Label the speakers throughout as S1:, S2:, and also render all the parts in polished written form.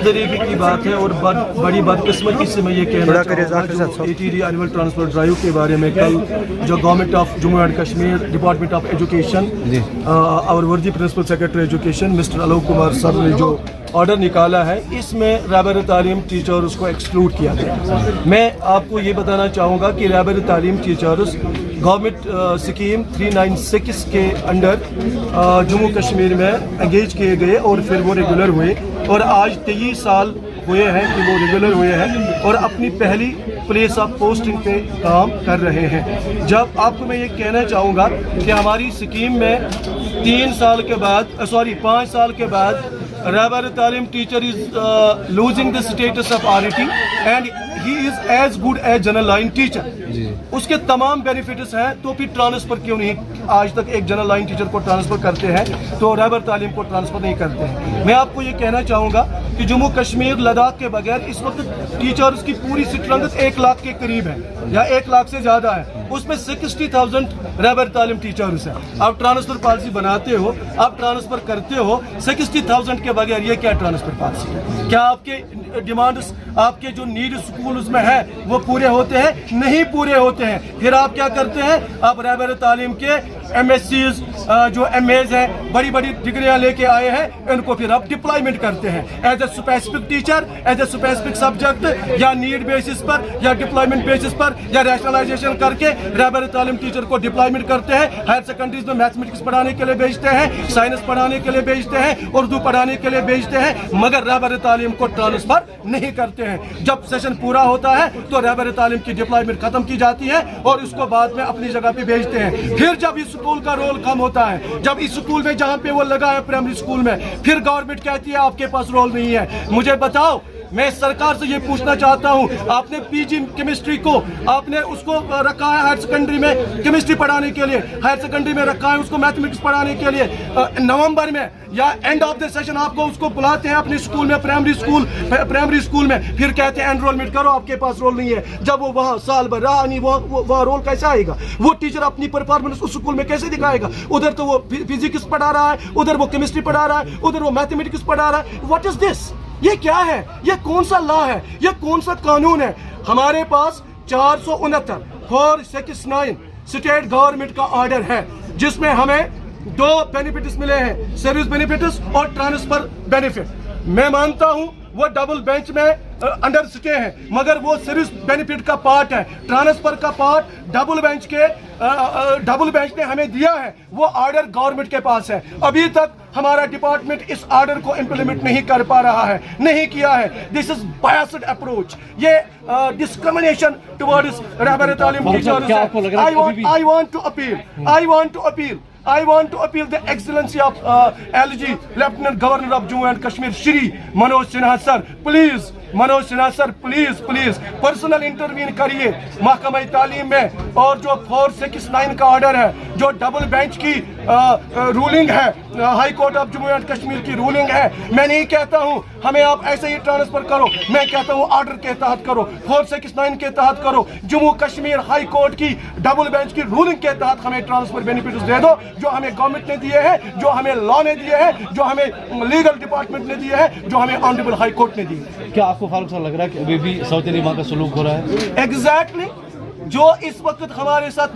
S1: मंजरेगी की बात है और बड़ी बदकिस्मती से मैं ये कहना चाहूँगा ATD एनुअल ट्रांसफर ड्राइव के बारे में कल जो government of Jammu and Kashmir department of education और वर्दी principal secretary education mister Alok Kumar sir ने जो ऑर्डर निकाला है, इसमें रहबर तालीम टीचर्स को एक्सक्लूड किया गया। मैं आपको ये बताना चाहूँगा कि रहबर तालीम टीचर्स गवर्नमेंट स्कीम 396 के अंडर जम्मू कश्मीर में एंगेज किए गए और फिर वो रेगुलर हुए और आज 23 साल हुए हैं कि वो रेगुलर हुए हैं और अपनी पहली प्लेस ऑफ पोस्टिंग पे काम कर रहे हैं। जब आपको मैं ये कहना चाहूँगा कि हमारी स्कीम में 5 साल के बाद Rehbar Taleem teacher is losing the status of RET and he is as good as general line teacher. उसके तमाम बेनिफिट्स हैं, तो फिर ट्रांसफर क्यों नहीं? आज तक एक जनरल लाइन टीचर को ट्रांसफर करते हैं तो रहबर तालीम को ट्रांसफर नहीं करते हैं। मैं आपको ये कहना चाहूँगा कि जम्मू कश्मीर लद्दाख के बगैर इस वक्त टीचर्स की पूरी सीट 1 लाख के करीब है या 1 लाख से ज़्यादा है, उसमें 60,000 रहबर तालीम टीचर्स हैं। आप ट्रांसफर पॉलिसी बनाते हो, आप ट्रांसफर करते हो 60,000 के बगैर, ये क्या ट्रांसफर पॉलिसी है? क्या आपके डिमांड्स, आपके जो नीड स्कूल्स में है वो पूरे होते हैं? नहीं पूरे होते हैं। फिर आप क्या करते हैं? आप रहबर तालीम के MSCs जो MAs हैं, बड़ी बड़ी डिग्रियां लेके आए हैं, इनको फिर आप डिप्लॉयमेंट करते हैं as a specific teacher, as a specific subject, या नीड बेसिस पर या डिप्लॉयमेंट बेसिस पर या रैशनलाइजेशन करके रहबर तालीम टीचर को डिप्लॉयमेंट करते हैं। हायर सेकेंडरीज में मैथमेटिक्स पढ़ाने के लिए भेजते हैं, साइंस पढ़ाने के लिए भेजते हैं, उर्दू पढ़ाने के लिए भेजते हैं, मगर रहबर तालीम को ट्रांसफर नहीं करते हैं। जब सेशन पूरा होता है तो रहबर तालीम की डिप्लॉयमेंट खत्म की जाती है और उसको बाद में अपनी जगह पे भेजते हैं। फिर जब इस स्कूल का रोल कम होता है, जब इस स्कूल में जहाँ पे वो लगा है प्राइमरी स्कूल में, फिर गवर्नमेंट कहती है आपके पास रोल नहीं है। मुझे बताओ, मैं सरकार से ये पूछना चाहता हूँ, आपने PG केमिस्ट्री को आपने उसको रखा है हायर सेकेंडरी में केमिस्ट्री पढ़ाने के लिए, हायर सेकेंडरी में रखा है उसको मैथमेटिक्स पढ़ाने के लिए, नवंबर में या एंड ऑफ द सेशन आपको उसको बुलाते हैं अपने स्कूल में, प्राइमरी स्कूल में, फिर कहते हैं एनरोलमेंट करो, आपके पास रोल नहीं है। जब वो वहाँ साल भर रहा नहीं, वहाँ रोल कैसे आएगा? वो टीचर अपनी परफॉर्मेंस उस स्कूल में कैसे दिखाएगा? उधर तो वो फिजिक्स पढ़ा रहा है, उधर वो केमिस्ट्री पढ़ा रहा है, उधर वो मैथमेटिक्स पढ़ा रहा है। What is this? ये क्या है? ये कौन सा लॉ है? ये कौन सा कानून है? हमारे पास 469 स्टेट गवर्नमेंट का ऑर्डर है जिसमें हमें 2 बेनिफिट्स मिले हैं, सर्विस बेनिफिट्स और ट्रांसफर बेनिफिट। मैं मानता हूं वो डबल बेंच में अंडर स्टे हैं, मगर वो सर्विस बेनिफिट का पार्ट है, ट्रांसफर का पार्ट डबल बेंच ने हमें दिया है। वो ऑर्डर गवर्नमेंट के पास है। अभी तक हमारा डिपार्टमेंट इस ऑर्डर को इंप्लीमेंट नहीं कर पा रहा है, नहीं किया है। दिस इज बायस्ड अप्रोच, ये डिस्क्रिमिनेशन टुवर्ड्स रहबर तालीम टीचर्स है। I want to appeal the excellency of LG Lieutenant Governor of Jammu and Kashmir Shri Manoj Sinha sir, please Manoj Sinha sir please personal intervene करिए महकमा तालीम में। और जो 469 का ऑर्डर है, जो डबल बेंच की रूलिंग है, high court of Jammu and Kashmir की रूलिंग है, मैं नहीं कहता हूं हमें आप ऐसे ही ट्रांसफर करो, मैं कहता हूं ऑर्डर के तहत करो, 469 के तहत करो, जम्मू कश्मीर हाई कोर्ट की डबल बेंच की रूलिंग के तहत हमें ट्रांसफर बेनिफिट दे दो, जो हमें गवर्नमेंट ने दिए हैं, जो हमें लॉ ने दिए हैं, जो हमें लीगल डिपार्टमेंट ने दिए हैं, जो हमें ऑनरेबल हाई कोर्ट ने दिए।
S2: क्या आपको फारूक साहब लग रहा है कि अभी भी सौतेली माँ का सलूक हो रहा है?
S1: एग्जैक्टली जो इस वक्त हमारे साथ,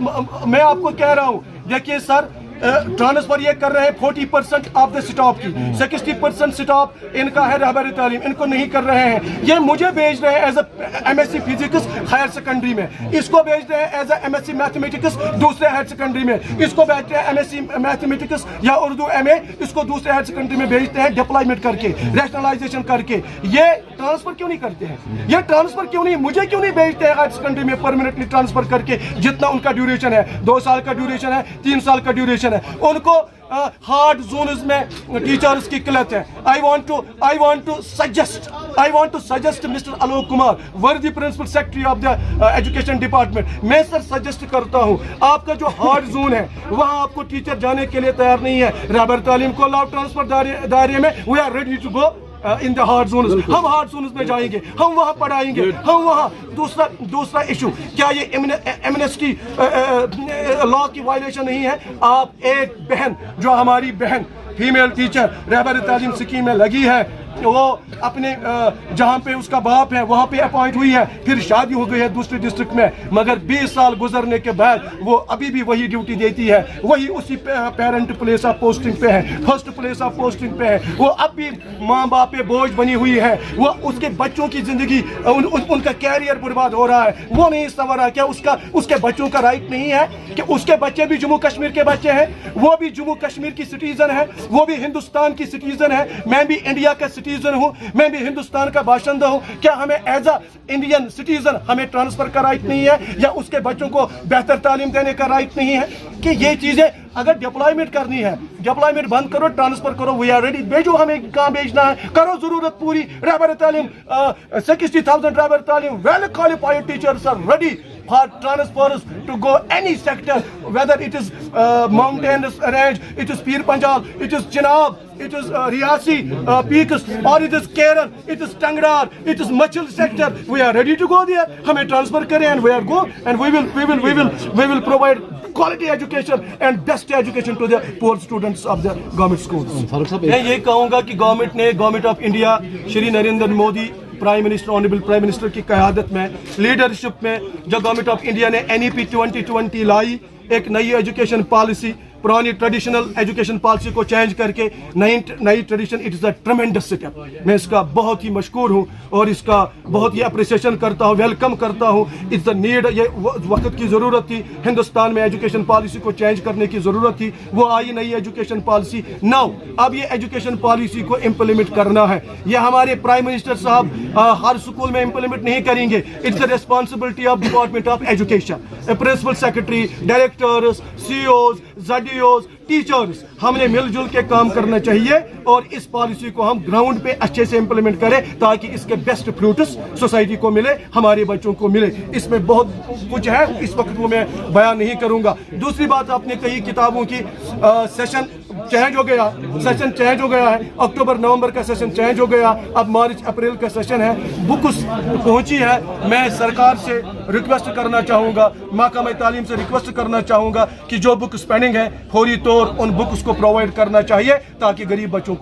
S1: मैं आपको कह रहा हूं, देखिए सर, ट्रांसफर ये कर रहे हैं 40% ऑफ द स्टॉप की, 60% स्टॉप इनका है रहबर तालीम, इनको नहीं कर रहे हैं। ये मुझे भेज रहे हैं as MSc physics higher secondary में, इसको भेज रहे हैं एज MSc मैथमेटिक्स दूसरे हायर सेकेंडरी में, इसको भेजते हैं MSc मैथमेटिक्स या उर्दू MA, इसको दूसरे हायर सेकेंडरी में भेजते हैं डिप्लॉयमेंट करके, रैशनलाइजेशन करके। ये ट्रांसफर क्यों नहीं करते हैं? ये ट्रांसफर क्यों नहीं, मुझे क्यों नहीं भेजते हैं हायर सेकेंडरी में परमानेंटली ट्रांसफर करके, जितना उनका ड्यूरेशन है, 2 साल का ड्यूरेशन है, 3 साल का ड्यूरेशन है, उनको हार्ड जोन्स में टीचर्स की किल्लत है। I want to suggest mister Alok Kumar, वर्दी principal secretary of the education department, मैं सर सजेस्ट करता हूं, आपका जो हार्ड जोन है वहां आपको टीचर जाने के लिए तैयार नहीं है। रहबर तालीम को लाओ ट्रांसफर दायरे में, we are ready to go in the hard zones, हम हार्ड जोन्स में जाएंगे, हम वहां पढ़ाएंगे, हम वहां। दूसरा इशू, क्या ये एमनेस्टी लॉ की वायलेशन नहीं है? आप एक बहन, जो हमारी बहन फीमेल टीचर रहबर तालीम स्कीम में लगी है, वो अपने जहाँ पे उसका बाप है वहाँ पे अपॉइंट हुई है, फिर शादी हो गई है दूसरे डिस्ट्रिक्ट में, मगर 20 साल गुजरने के बाद वो अभी भी वही ड्यूटी देती है, वही उसी पेरेंट प्लेस ऑफ पोस्टिंग पे है, फर्स्ट प्लेस ऑफ पोस्टिंग पे है, वो अब भी माँ बाप पे बोझ बनी हुई है, वो उसके बच्चों की जिंदगी उनका कैरियर बर्बाद हो रहा है, वो नहीं संवरा। क्या उसके बच्चों का राइट नहीं है कि उसके बच्चे भी जम्मू कश्मीर के बच्चे हैं, वो भी जम्मू कश्मीर की सिटीजन है, वो भी हिंदुस्तान की सिटीजन है, मैं भी इंडिया का सिटीजन हूँ, मैं भी हिंदुस्तान का बाशिंदा हूँ। क्या हमें एज अ इंडियन सिटीजन हमें ट्रांसफर का राइट नहीं है, या उसके बच्चों को बेहतर तालीम देने का राइट नहीं है? कि ये चीजें अगर डिप्लॉयमेंट करनी है, डिप्लॉयमेंट बंद करो, ट्रांसफर करो, वी आर रेडी, भेजो हमें कहाँ भेजना है, करो जरूरत पूरी। रहबर तालीम 60,000 Rehbar Taleem, well qualified teachers are ready for transfers to go any sector, whether it is mountainous range, it is Pir Panjal, it is Chenab, it is Riyasi peaks, or it is Kerala, it is Tangrar, it is Machil sector. We are ready to go there. हमें transfer करें and we are go, and we will provide quality education and best education to the poor students of the government schools.
S2: Farooq साहब,
S1: मैं ये कहूँगा कि government of India Shri Narendra Modi prime minister, honourable prime minister की क़यादत में, leadership में, जो गवर्नमेंट ऑफ इंडिया ने NEP 2020 लाई, एक नई एजुकेशन पॉलिसी, पुरानी ट्रेडिशनल एजुकेशन पॉलिसी को चेंज करके नई tradition, it is a ट्रेमेंडस step. मैं इसका बहुत ही मशकूर हूँ और इसका बहुत ही अप्रिसिएशन करता हूँ, वेलकम करता हूँ। इट्स अ नीड, ये वक्त की ज़रूरत थी, हिंदुस्तान में एजुकेशन पॉलिसी को चेंज करने की ज़रूरत थी, वो आई नई एजुकेशन पॉलिसी। नाउ अब ये एजुकेशन पॉलिसी को इम्प्लीमेंट करना है, ये हमारे प्राइम मिनिस्टर साहब हर स्कूल में इम्प्लीमेंट नहीं करेंगे, it's the responsibility of department of education, principal secretary, directors, CEOs, ZDOs, teachers, हमने मिलजुल के काम करना चाहिए और इस पॉलिसी को हम ग्राउंड पे अच्छे से इंप्लीमेंट करें ताकि इसके बेस्ट फ्रूट्स सोसाइटी को मिले, हमारे बच्चों को मिले। इसमें बहुत कुछ है, इस वक्त वो मैं बयान नहीं करूंगा। दूसरी बात आपने कही किताबों की, सेशन चेंज हो गया, सेशन चेंज हो गया है, अक्टूबर नवंबर का सेशन चेंज हो गया, अब मार्च अप्रैल का सेशन है, बुक्स पहुंची है। मैं सरकार से रिक्वेस्ट करना चाहूँगा, महकमा तालीम से रिक्वेस्ट करना चाहूँगा कि जो बुक्स पेंडिंग है फौरी तौर उन बुक्स को प्रोवाइड करना चाहिए ताकि गरीब बच्चों को